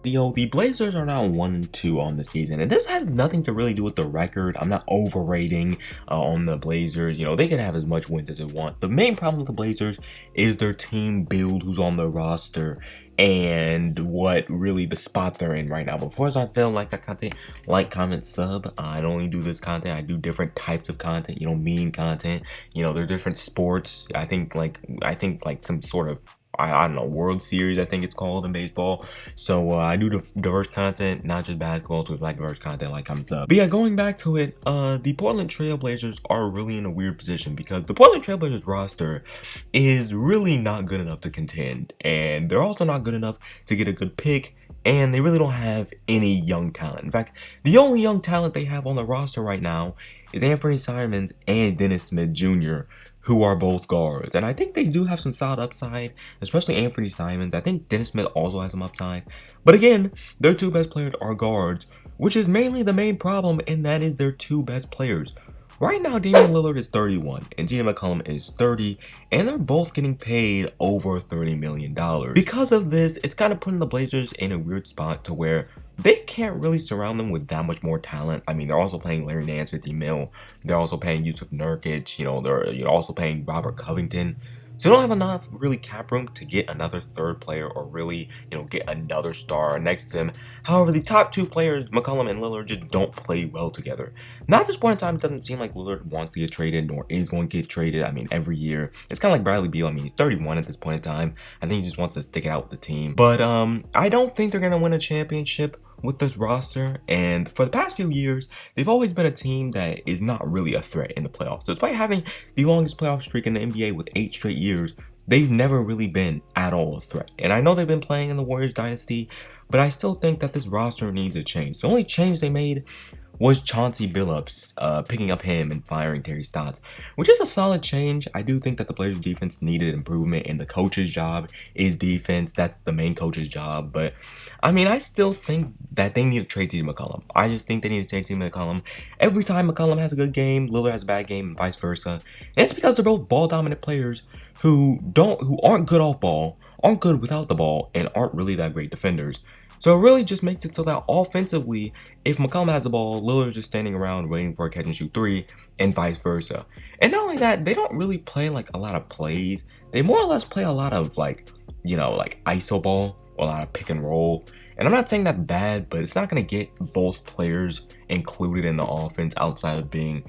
The Blazers are now 1-2 on the season, and this has nothing to really do with the record. I'm not overrating on the Blazers. They can have as much wins as they want. The main problem with the Blazers is their team build, who's on the roster, and what really the spot they're in right now. Before I start feeling like that content, like, comment, sub. I don't only do this content. I do different types of content. Meme content. They're different sports. I think like some sort of, I don't know, World Series, I think it's called in baseball. So I do diverse content, not just basketball, so it's like diverse content, like, comment, sub. But yeah, going back to it, the Portland TrailBlazers are really in a weird position because the Portland TrailBlazers roster is really not good enough to contend, and they're also not good enough to get a good pick, and they really don't have any young talent. In fact, the only young talent they have on the roster right now is Anthony Simons and Dennis Smith Jr., who are both guards. And I think they do have some solid upside, especially Anthony Simons. I think Dennis Smith also has some upside. But again, their two best players are guards, which is mainly the main problem, and that is their two best players. Right now, Damian Lillard is 31 and Mccollum is 30, and they're both getting paid over $30 million. Because of this, it's kind of putting the Blazers in a weird spot to where they can't really surround them with that much more talent. I mean, they're also paying Larry Nance $50 million. They're also paying Yusuf Nurkic. They're also paying Robert Covington. So they don't have enough really cap room to get another third player or really, get another star next to him. However, the top two players, Mccollum and Lillard, just don't play well together. Now at this point in time, it doesn't seem like Lillard wants to get traded nor is going to get traded. I mean, every year. It's kind of like Bradley Beal. I mean, he's 31 at this point in time. I think he just wants to stick it out with the team. But I don't think they're going to win a championship with this roster, and for the past few years, they've always been a team that is not really a threat in the playoffs. Despite having the longest playoff streak in the NBA with 8 straight years, they've never really been at all a threat. And I know they've been playing in the Warriors dynasty, but I still think that this roster needs a change. The only change they made was Chauncey Billups picking up him and firing Terry Stotts, which is a solid change. I do think that the Blazers defense needed improvement, and the coach's job is defense. That's the main coach's job. But I mean, I still think that they need to trade TJ McCollum. I just think they need to trade TJ McCollum. Every time McCollum has a good game, Lillard has a bad game, and vice versa. And it's because they're both ball dominant players who aren't good off ball, aren't good without the ball, and aren't really that great defenders. So it really just makes it so that offensively, if McCollum has the ball, Lillard's just standing around waiting for a catch and shoot three, and vice versa. And not only that, they don't really play like a lot of plays. They more or less play a lot of like ISO ball, or a lot of pick and roll. And I'm not saying that's bad, but it's not going to get both players included in the offense outside of being,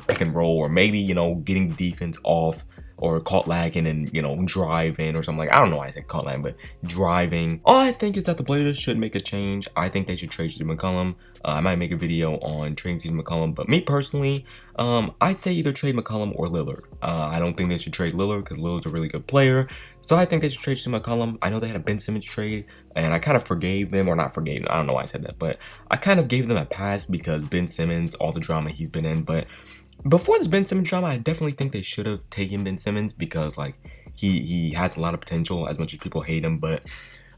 pick and roll, or maybe, getting the defense off, or caught lagging and, driving or something. I don't know why I said caught lagging, but driving. All I think is that the Blazers should make a change. I think they should trade CJ McCollum. I might make a video on trading CJ McCollum, but me personally, I'd say either trade McCollum or Lillard. I don't think they should trade Lillard because Lillard's a really good player. So I think they should trade CJ McCollum. I know they had a Ben Simmons trade, and I kind of forgave them, or not forgave them. I don't know why I said that, but I kind of gave them a pass because Ben Simmons, all the drama he's been in, but before this Ben Simmons drama, I definitely think they should have taken Ben Simmons because, he has a lot of potential as much as people hate him. But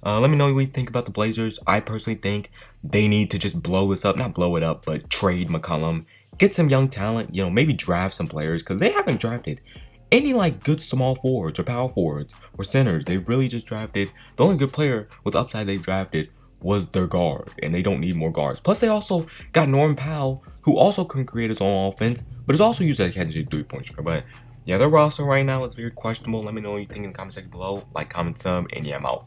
let me know what you think about the Blazers. I personally think they need to just blow this up. Not blow it up, but trade McCollum. Get some young talent, maybe draft some players because they haven't drafted any, good small forwards or power forwards or centers. They really just drafted, the only good player with upside they drafted was their guard, and they don't need more guards. Plus, they also got Norman Powell, who also can create his own offense, but is also used as a catch and shoot three-point shooter. But yeah, their roster right now is very questionable. Let me know what you think in the comment section below. Like, comment, sub, and yeah, I'm out.